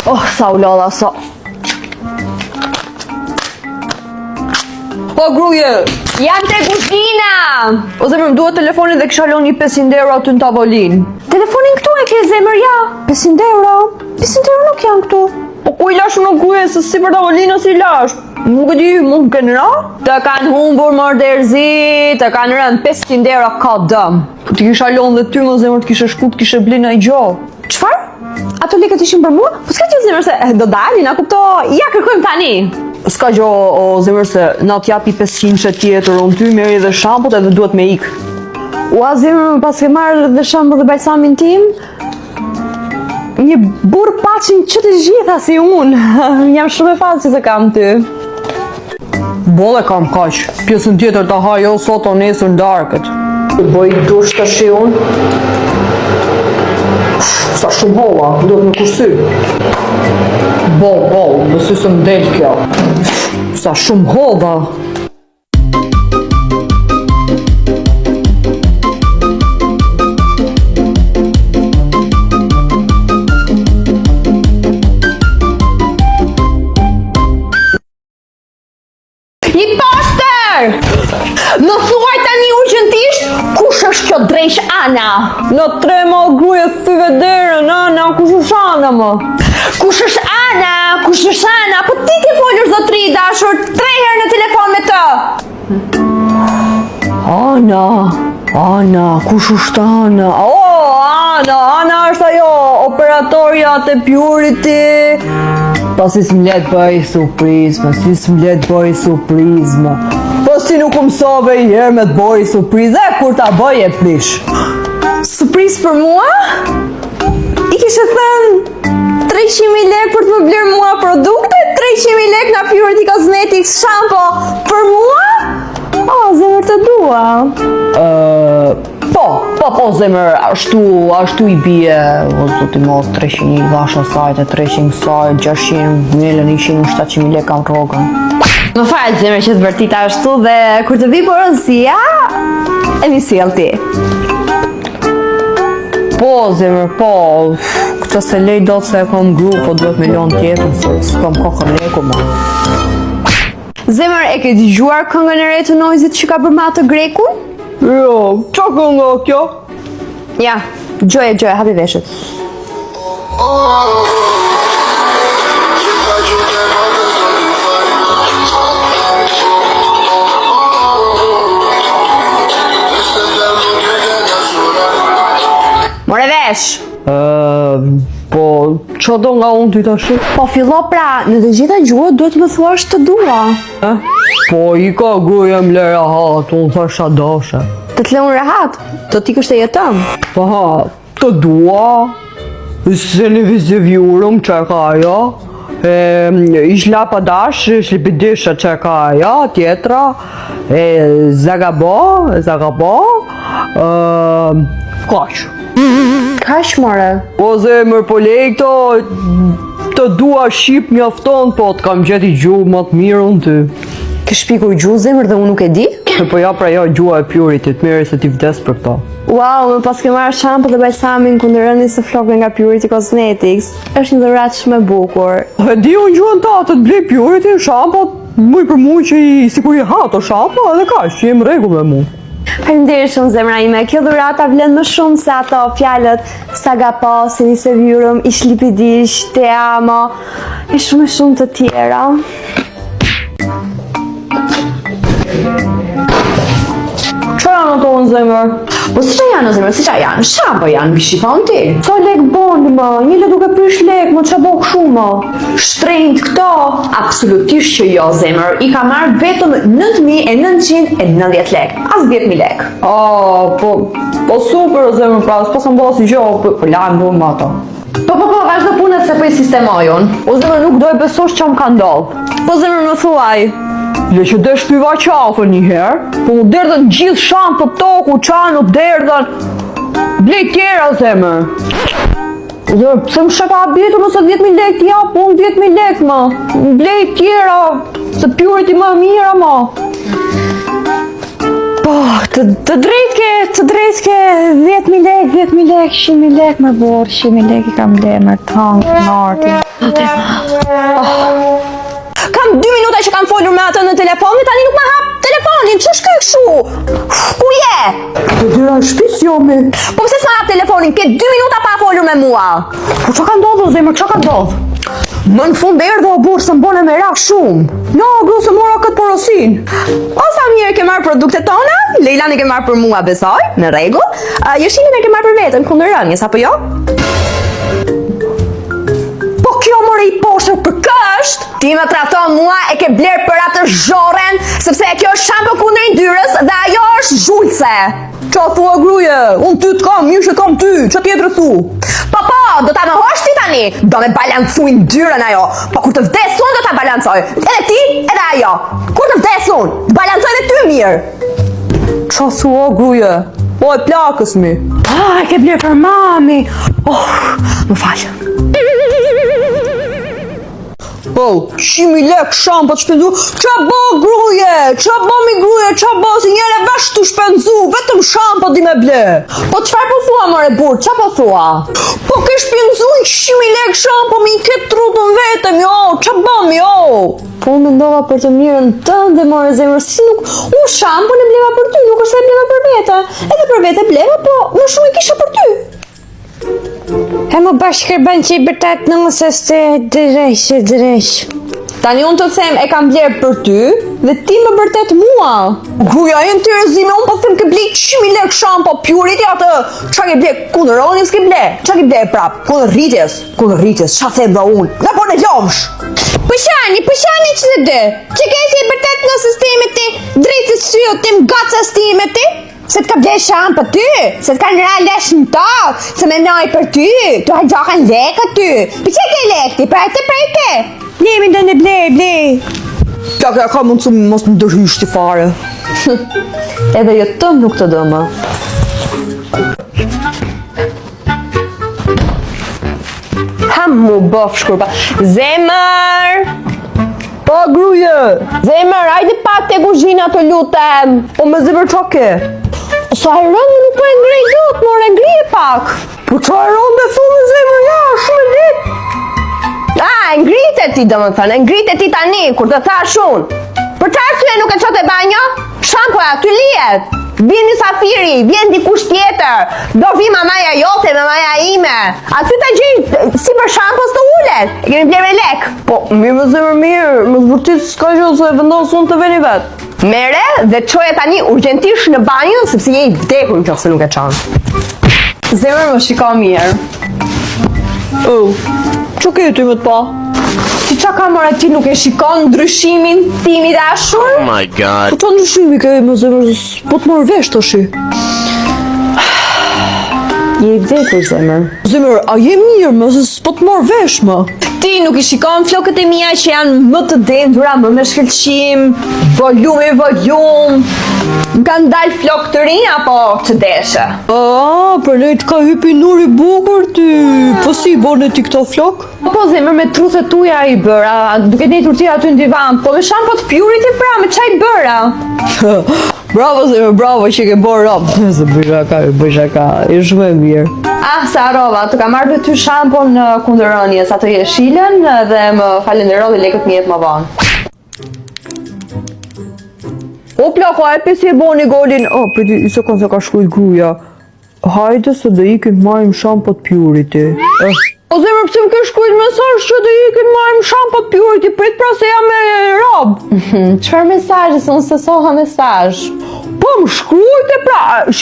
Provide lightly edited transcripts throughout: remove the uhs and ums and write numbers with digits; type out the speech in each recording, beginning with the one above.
Oh, sa u lodha, sa. Po, gruje! Jam te kushina! O zemër, më duhet telefonin dhe kisha lënë një 500 euro aty në tavolinë. Telefonin këtu e ke zemër, ja. 500 euro? 500 euro nuk janë këtu. Po ku i lash në gruje, se si për tavolinë si lash? Nuk e di, mund kënë ra? Të kanë humbur mërderzi, të kanë rënë 500 euro ka dëm. Po ti kisha lënë dhe ty më zemër të kishe shku të kishe blinë ai gjo. Çfarë? Ato lekët ishin për mua? Po s'ka që zemër se do dalin, a kupto? Ja kërkojmë tani. S'ka gjo, o zemër se na t'japi 500 që tjetër, unë ty meri dhe shampot edhe duhet me ikë. Ua zemër, pas ke marrë dhe shampot dhe balsamin tim, një burë pachin që të gjitha si unë. Jam shumë e falë që të kam ty. Bolle kam kaq, pjesën tjetër të haj o sot o nesër në darkët. Boj dush të shi unë. Sa shumë bolla, duhet me kursy. Bol, nësi se më del kjo. Sa shumë hodha. Një poster! Në thuaj tani urgjentisht, kush është kjo drejsh Ana? Në trema gruje thyve derën, Ana, kush është Ana më? Kush është Ana? Kush është Ana? Po ti ke folur zotri i dashur 3 herë në telefon me të. Ana, kush është Ana? Ana është ajo, operatorja të Purity. Pasi s'mlet bëj surprizë, Pasi nuk mësove i herë me të bëj surprizë, e kur ta bëj e prish. Surprizë për mua? I kishe thënë 300.000 lekë për të më blerë mua produkte, 300.000 lekë nga Purity Cosmetics shampoo për mua? Zemër të dua. Po, zemër, ashtu i bie, o zoti mos, 300.000 vasha sajt, 300 sajt, 600, 1.100, 700.000 lekë kam rogën. Më falë, zemër, që të vërtita ashtu dhe kur të vi porozia, e mi sjell ti. Po, zemër, po, këtë se lej do të se e kom gru, po duhet milion tjetër, se s'kom kokën leku ma. Zemër, e ke dëgjuar këngën e re të Noizit që ka bërë me atë Grekun? Jo, qa kënga kjo? Ja, gjoje, hapi veshët. More vesh! Po, qa do nga unë ty tash? Po fillo pra, në të gjitha gjuhët duhet më thuash të dua. Po, i ka gruja më le rahat, unë thash a dashe. Të t'le unë rahat? Të ti kështë e jetëm? Po ha, të dua. Se në vizë vjurëm që ka ajo. Ish lapa dash, ish lipidisha që ka ajo, tjetra. Zagabo. Kaq. Kaq, more? Po zemër, po lej këto të dua shqip mjafton, po të kam gjeti gjuhë më të mirë unë ty. Ke shpikur gjuhë zemër dhe unë nuk e di? Po ja pra jo gjuhë e Purity, të mirë se ti vdes për këto. Wow, më pas ke marrë shampoo dhe balsamin kundër rënies së flokëve nga Purity Cosmetics. Është një dhuratë shumë e bukur. E di unë gjuhën ta, të blej Purity, shampoo, muj për muj që sikur i ha ato shampoo, edhe kaq, që jem rregull me mu. Faleminderit shumë zemra ime, kjo dhurata vlen më shumë se ato fjalët Sagapo, Sinise Vjurëm, Ish lipidish, Te amo, e shumë të tjera. Qa janë ato në zemër? Po si qa janë në zemër, si qa janë? Shampoo janë, bishi pa unë ti? Ca lek bondë më, një le duke prish lek më, qa bok shumë më? Shtrejnët këto? Absolutisht që jo zemër, i ka marrë vetëm 9.990 lek, as 10.000 lek. Po super zemër pra, s'po s'm bëha si gjo, po lajmë du më ato. Po, vazhdo punët se po i sistemojun. O zemër nuk doj besosh që më ka ndodhë. Po zemër më thuaj. Le që desh pyva qafën një herë, po më derdhen gjithë shampë të toku, qanë më derdhen. Blej tjera, zemër. Zemër, pëse më shaka abitur nëse 10.000 lek t'ja, po unë 10.000 lek më. Blej tjera, se Purity më mira më. Po, Të drejt ke 10.000 lek, 10.000 lek, 100.000 lek, më borë, 100.000 lek I kam le, më tangë, në arti. Kam 2 minuta që kam folur me atë në telefon, tani nuk më hap telefonin, që shkë kështu? Ku je? Të dyra shpis jome. Po pëse s'ma hap telefonin, ke 2 minuta pa folur me mua. Po që ka ndodhë, zemër, që ka ndodhë? Më në fund erdhe o burë së mbone me rak shumë. No, gru se mora këtë porosin. O sa mirë ke marrë produktet tona, Leila në ke marrë për mua besoj, në rregull. Jeshilin e ke marrë për vetën, kundër rënjes, apo jo? Po kjo more I poshtër për kësht. Ti më trafton mua e ke bler për atë zhorren, sepse kjo është shampo kundër yndyrës dhe ajo është zhulse. Qa thua gruje, unë ty t'kam, mirë që t'kam ty, që tjetër thu? Po, do ta më hosh ti tani, do me balancuj ndyrën ajo, po kur të vdes unë do ta balancoj, edhe ti, edhe ajo, kur të vdes unë, balancoj edhe ty mirë. Qa thua gruje, o e plakës mi. E ke bler për mami, më falë. Po, 100.000 lek shampo të shpenzu, qa bo gruje, qa bo mi gruje, qa bo si njere vesh të shpenzu, vetëm shampo di me ble. Po qfar po thua more burë, qa po thua? Po ke shpenzu 100.000 lek shampo, mi ke trutën vetëm, jo, qa bo mi, jo. Po me ndova për të mirën tënde more zemër, si nuk, unë shampo në bleva për ty, nuk është e bleva për vete, edhe për vete bleva, po më shumë I kisha për ty. E më bashkërban që I bërtat nëse së dresh. Tani unë të them e kam bler për ty dhe ti më bërtet mua. Gruja e në të rëzime, unë po them ke bler 100.000 lek shampo purity atë. Qa ke bler kundër ronjes ke bler? Qa ke bler prap? Kundër rritjes, qa them dhe unë? Dhe por në lomsh. Pëshani që të dë. Që ke që I bërtet nëse stime ti, drejtës syot tim gacas time ti? Se t'ka ble shampo ty, se t'ka nëra lesh në tokë, se me noj për ty, tu ha gjokan leka ty. Për që ke lek ti, prejke? Blemi do në ble. Ka mund të mos më dërhysh ti fare. Edhe jo tëm nuk të dëma. Ham mu bëf shkurpa. Zemër! Po gruje! Zemër, hajde pak te kuzhina të lutem. Po me zemër qa ke? Sa e rëndë nuk po e ngrej dot, more ngrije pak. Po qa e rëndë e thunë zemër, ja, shumë e dit. Ngrit e ti do më thënë, ngrit e ti tani, kur të thash unë. Për qa arsye nuk e qot e banjo? Shampoja, ty lijet. Vjen një safiri, vjen dikush tjetër. Do vi mamaja jote, mamaja ime. A ty të gjej si për shampos të ullet. E kemi bler me lek. Po, mirë më zemër mirë, më zbërtit s'ka gjë se e vendosë unë të veni vetë. Mere dhe qoje tani urgentish në banjo, sepse je I vdekur në se nuk e qanë. Zemër më shiko mirë. Që ke ty më të pa? Si qa ka mora ti nuk e shikon ndryshimin timi dashur? Oh my god. Po qa ndryshimi ke më zemër, po të marrë vesh të shi. Je I vdekur zemër. Zemër, a je mirë më, se po të marrë vesh më. Ti nuk I shikon flokët e mia që janë më të dendura, më me shkëlqim, volum. Më kanë dalë flokë të rinj apo të deshe? Për nejt ka hypi nur I bukur ty. Po si I bone ti këto flokë? Po zemër me truthet tuja I bëra, duke nejtur ti aty në divan, po me shampo të purity pra, me qa I bëra? Bravo zemër, bravo që ke bërë rob. Se bëjshaka, I shumë e mirë. Sa rova, të ka marrë dhe ty shampo në kundërënjes, ato jeshilen dhe më falenderoj dhe lekët mjetë më vonë. O plako, e pesi e boni golin. Përti, I se kanë se ka shkujt gruja. Hajde se dhe ikin majmë shampot purity. O zemër, pëse më ke shkujt mesazh që dhe ikin majmë shampot purity, prit pra se jam me rob. Qëfar mesazh, se unë se soha mesazh? Po më shkrujt e pra, e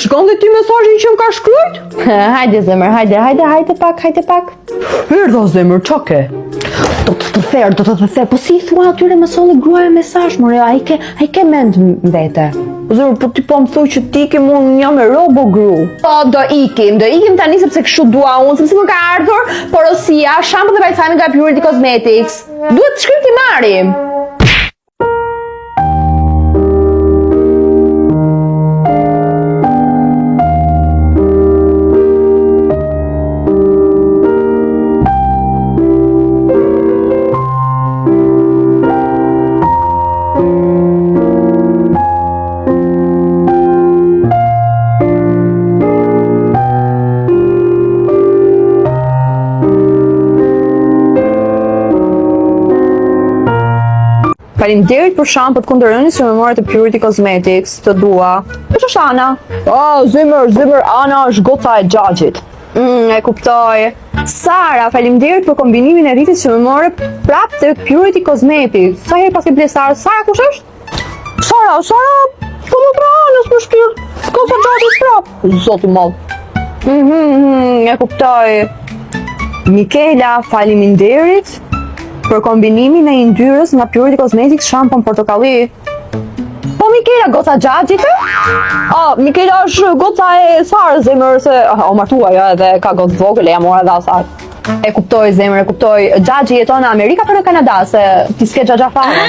shikon dhe ti mesazhin që më ka shkrujt? Hajde zemër, hajde pak. Erdha zemër, qa ke? Do të therë, po si I thua atyre me solli gruaja mesazh, more, a I ke mend vete? Zemër, po ti po më thuj që ti ikim unë jam e robo gru. Po, do ikim tani sepse kështu dua unë, sepse më ka ardhur porosia, shampo dhe balsami nga Purity Cosmetics. Duhet të shkrim t'i marim. Faleminderit për shampot kundër ënjes që më morë të Purity Cosmetics, të dua. Po ç'është Ana? Oh, zemër, Ana është goca e xhaxhit. E kuptoj. Sara, faleminderit për kombinimin e rritit që më morë prap të Purity Cosmetics. Sa herë pas e ble Sara? Sara kush është? Sara, po më pra Anës më shpirt. Goca e xhaxhit prap. Zoti madh. E kuptoj. Mikela, faleminderit për kombinimin e yndyrës nga Purity Cosmetics shampon portokalli. Po Mikela, goca xhaxhit? Mikela është goca e Sarës, zemër, se o martua jo edhe ka gocë vogël e ja mora dhe asaj. E kuptoj zemër, e kuptoj. Xhaxhi jeton në Amerika për në Kanada, se ti s'ke xhaxha fare.